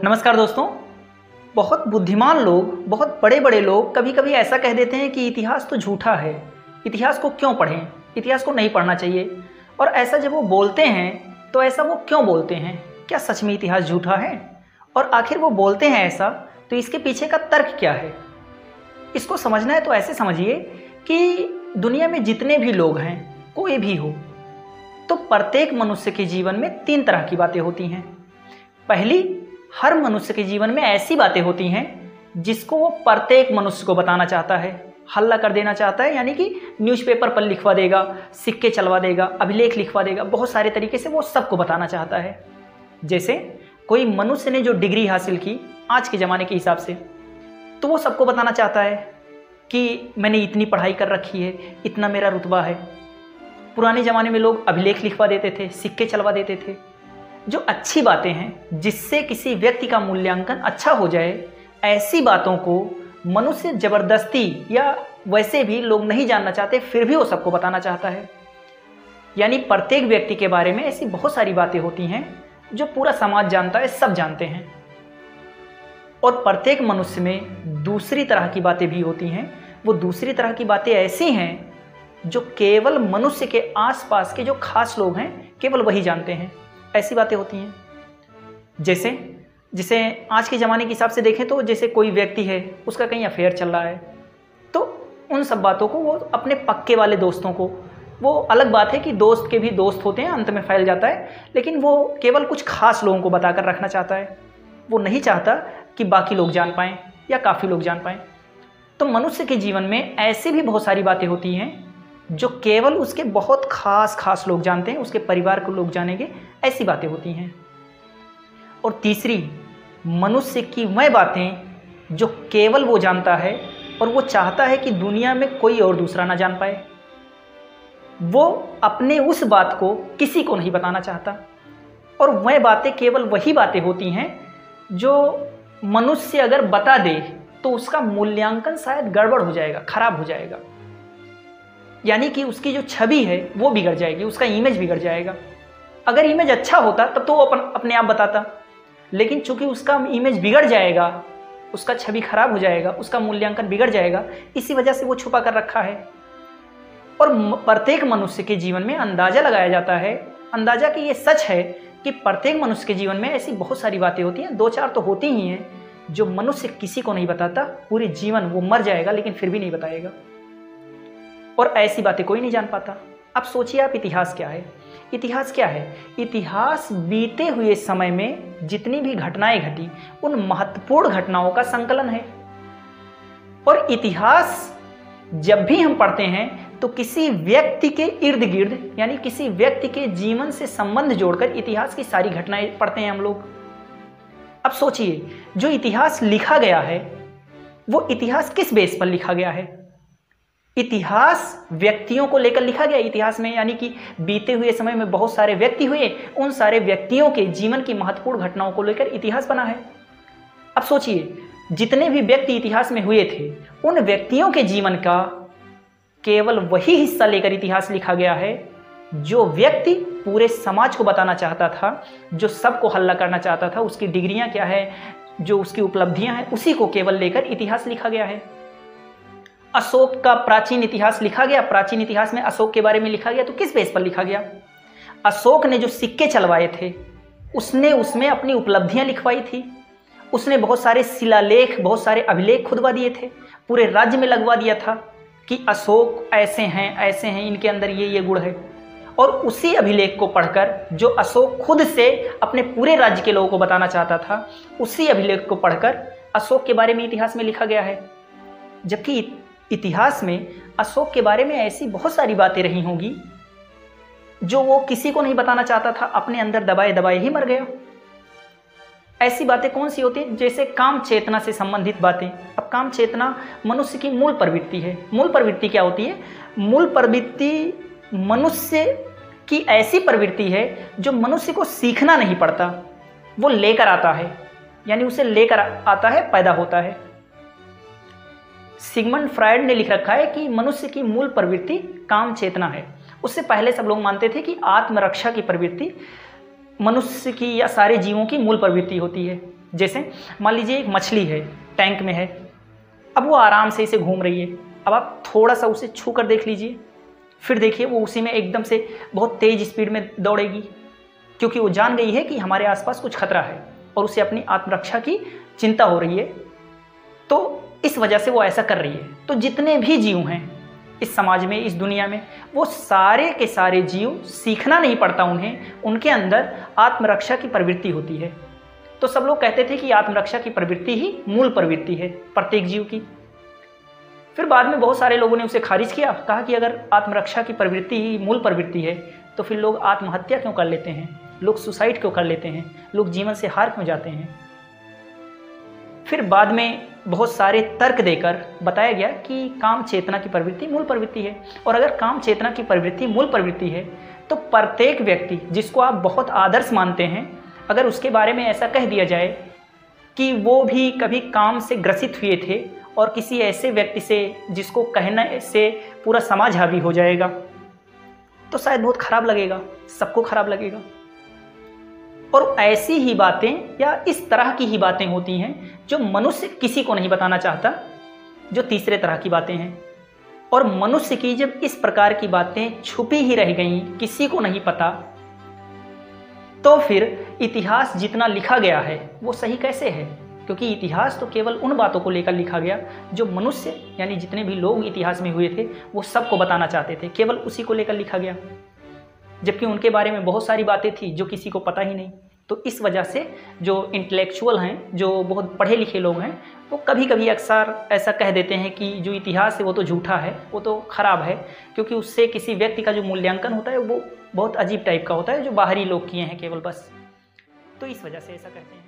नमस्कार दोस्तों। बहुत बुद्धिमान लोग, बहुत बड़े बड़े लोग कभी कभी ऐसा कह देते हैं कि इतिहास तो झूठा है, इतिहास को क्यों पढ़ें, इतिहास को नहीं पढ़ना चाहिए। और ऐसा जब वो बोलते हैं तो ऐसा वो क्यों बोलते हैं? क्या सच में इतिहास झूठा है? और आखिर वो बोलते हैं ऐसा तो इसके पीछे का तर्क क्या है? इसको समझना है तो ऐसे समझिए कि दुनिया में जितने भी लोग हैं, कोई भी हो, तो प्रत्येक मनुष्य के जीवन में 3 तरह की बातें होती हैं। पहली, हर मनुष्य के जीवन में ऐसी बातें होती हैं जिसको वो प्रत्येक मनुष्य को बताना चाहता है, हल्ला कर देना चाहता है, यानी कि न्यूज़पेपर पर लिखवा देगा, सिक्के चलवा देगा, अभिलेख लिखवा देगा, बहुत सारे तरीके से वो सबको बताना चाहता है। जैसे कोई मनुष्य ने जो डिग्री हासिल की आज के ज़माने के हिसाब से, तो वो सबको बताना चाहता है कि मैंने इतनी पढ़ाई कर रखी है, इतना मेरा रुतबा है। पुराने ज़माने में लोग अभिलेख लिखवा देते थे, सिक्के चलवा देते थे। जो अच्छी बातें हैं जिससे किसी व्यक्ति का मूल्यांकन अच्छा हो जाए, ऐसी बातों को मनुष्य ज़बरदस्ती या वैसे भी लोग नहीं जानना चाहते, फिर भी वो सबको बताना चाहता है। यानी प्रत्येक व्यक्ति के बारे में ऐसी बहुत सारी बातें होती हैं जो पूरा समाज जानता है, सब जानते हैं। और प्रत्येक मनुष्य में दूसरी तरह की बातें भी होती हैं। वो दूसरी तरह की बातें ऐसी हैं जो केवल मनुष्य के आसपास के जो खास लोग हैं, केवल वही जानते हैं। ऐसी बातें होती हैं जैसे आज के ज़माने के हिसाब से देखें तो जैसे कोई व्यक्ति है, उसका कहीं अफेयर चल रहा है, तो उन सब बातों को वो अपने पक्के वाले दोस्तों को, वो अलग बात है कि दोस्त के भी दोस्त होते हैं, अंत में फैल जाता है, लेकिन वो केवल कुछ खास लोगों को बताकर रखना चाहता है। वो नहीं चाहता कि बाकी लोग जान पाएँ या काफ़ी लोग जान पाएँ। तो मनुष्य के जीवन में ऐसी भी बहुत सारी बातें होती हैं जो केवल उसके बहुत खास लोग जानते हैं, उसके परिवार के लोग जानेंगे, ऐसी बातें होती हैं। और तीसरी, मनुष्य की वह बातें जो केवल वो जानता है और वो चाहता है कि दुनिया में कोई और दूसरा ना जान पाए। वो अपने उस बात को किसी को नहीं बताना चाहता। और वह बातें केवल वही बातें होती हैं जो मनुष्य अगर बता दे तो उसका मूल्यांकन शायद गड़बड़ हो जाएगा, खराब हो जाएगा। यानी कि उसकी जो छवि है वो बिगड़ जाएगी, उसका इमेज बिगड़ जाएगा। अगर इमेज अच्छा होता तब तो वो अपने आप बताता, लेकिन चूंकि उसका इमेज बिगड़ जाएगा, उसका छवि खराब हो जाएगा, उसका मूल्यांकन बिगड़ जाएगा, इसी वजह से वो छुपा कर रखा है। और प्रत्येक मनुष्य के जीवन में अंदाजा लगाया जाता है, अंदाजा कि ये सच है कि प्रत्येक मनुष्य के जीवन में ऐसी बहुत सारी बातें होती हैं, 2-4 तो होती ही हैं, जो मनुष्य किसी को नहीं बताता। पूरे जीवन वो मर जाएगा लेकिन फिर भी नहीं बताएगा। और ऐसी बातें कोई नहीं जान पाता। अब सोचिए आप, इतिहास क्या है? इतिहास क्या है? इतिहास बीते हुए समय में जितनी भी घटनाएं घटी, उन महत्वपूर्ण घटनाओं का संकलन है। और इतिहास जब भी हम पढ़ते हैं तो किसी व्यक्ति के इर्द गिर्द, यानी किसी व्यक्ति के जीवन से संबंध जोड़कर इतिहास की सारी घटनाएं पढ़ते हैं हम लोग। अब सोचिए, जो इतिहास लिखा गया है वो इतिहास किस बेस पर लिखा गया है? इतिहास व्यक्तियों को लेकर लिखा गया इतिहास में, यानी कि बीते हुए समय में बहुत सारे व्यक्ति हुए, उन सारे व्यक्तियों के जीवन की महत्वपूर्ण घटनाओं को लेकर इतिहास बना है। अब सोचिए, जितने भी व्यक्ति इतिहास में हुए थे, उन व्यक्तियों के जीवन का केवल वही हिस्सा लेकर इतिहास लिखा गया है जो व्यक्ति पूरे समाज को बताना चाहता था, जो सबको हल्ला करना चाहता था, उसकी डिग्रियां क्या है, जो उसकी उपलब्धियां हैं, उसी को केवल लेकर इतिहास लिखा गया है। अशोक का प्राचीन इतिहास लिखा गया, प्राचीन इतिहास में अशोक के बारे में लिखा गया, तो किस बेस पर लिखा गया? अशोक ने जो सिक्के चलवाए थे, उसने उसमें अपनी उपलब्धियां लिखवाई थी। उसने बहुत सारे शिलालेख, बहुत सारे अभिलेख खुदवा दिए थे, पूरे राज्य में लगवा दिया था कि अशोक ऐसे हैं, इनके अंदर ये गुण है। और उसी अभिलेख को पढ़कर, जो अशोक खुद से अपने पूरे राज्य के लोगों को बताना चाहता था, उसी अभिलेख को पढ़कर अशोक के बारे में इतिहास में लिखा गया है। जबकि इतिहास में अशोक के बारे में ऐसी बहुत सारी बातें रही होंगी जो वो किसी को नहीं बताना चाहता था, अपने अंदर दबाए दबाए ही मर गया। ऐसी बातें कौन सी होती हैं? जैसे काम चेतना से संबंधित बातें। अब काम चेतना मनुष्य की मूल प्रवृत्ति है। मूल प्रवृत्ति क्या होती है? मूल प्रवृत्ति मनुष्य की ऐसी प्रवृत्ति है जो मनुष्य को सीखना नहीं पड़ता, वो लेकर आता है, यानी उसे लेकर आता है, पैदा होता है। सिगमंड फ्रायड ने लिख रखा है कि मनुष्य की मूल प्रवृत्ति काम चेतना है। उससे पहले सब लोग मानते थे कि आत्मरक्षा की प्रवृत्ति मनुष्य की या सारे जीवों की मूल प्रवृत्ति होती है। जैसे मान लीजिए एक मछली है, टैंक में है, अब वो आराम से इसे घूम रही है। अब आप थोड़ा सा उसे छू कर देख लीजिए, फिर देखिए वो उसी में एकदम से बहुत तेज स्पीड में दौड़ेगी, क्योंकि वो जान गई है कि हमारे आसपास कुछ खतरा है और उसे अपनी आत्मरक्षा की चिंता हो रही है, तो इस वजह से वो ऐसा कर रही है। तो जितने भी जीव हैं इस समाज में, इस दुनिया में, वो सारे के सारे जीव, सीखना नहीं पड़ता उन्हें, उनके अंदर आत्मरक्षा की प्रवृत्ति होती है। तो सब लोग कहते थे कि आत्मरक्षा की प्रवृत्ति ही मूल प्रवृत्ति है प्रत्येक जीव की। फिर बाद में बहुत सारे लोगों ने उसे खारिज किया, कहा कि अगर आत्मरक्षा की प्रवृत्ति ही मूल प्रवृत्ति है तो फिर लोग आत्महत्या क्यों कर लेते हैं, लोग सुसाइड क्यों कर लेते हैं, लोग जीवन से हार क्यों जाते हैं। फिर बाद में बहुत सारे तर्क देकर बताया गया कि काम चेतना की प्रवृत्ति मूल प्रवृत्ति है, और अगर काम चेतना की प्रवृत्ति मूल प्रवृत्ति है तो प्रत्येक व्यक्ति जिसको आप बहुत आदर्श मानते हैं, अगर उसके बारे में ऐसा कह दिया जाए कि वो भी कभी काम से ग्रसित हुए थे और किसी ऐसे व्यक्ति से जिसको कहने से पूरा समाज हावी हो जाएगा, तो शायद बहुत खराब लगेगा, सबको खराब लगेगा। और ऐसी ही बातें या इस तरह की ही बातें होती हैं जो मनुष्य किसी को नहीं बताना चाहता, जो तीसरे तरह की बातें हैं। और मनुष्य की जब इस प्रकार की बातें छुपी ही रह गई, किसी को नहीं पता, तो फिर इतिहास जितना लिखा गया है वो सही कैसे है? क्योंकि इतिहास तो केवल उन बातों को लेकर लिखा गया जो मनुष्य यानी जितने भी लोग इतिहास में हुए थे वो सबको बताना चाहते थे, केवल उसी को लेकर लिखा गया, जबकि उनके बारे में बहुत सारी बातें थी जो किसी को पता ही नहीं। तो इस वजह से जो इंटेलेक्चुअल हैं, जो बहुत पढ़े लिखे लोग हैं, वो कभी कभी अक्सर ऐसा कह देते हैं कि जो इतिहास है वो तो झूठा है, वो तो ख़राब है, क्योंकि उससे किसी व्यक्ति का जो मूल्यांकन होता है वो बहुत अजीब टाइप का होता है, जो बाहरी लोग किए हैं केवल बस। तो इस वजह से ऐसा कहते हैं।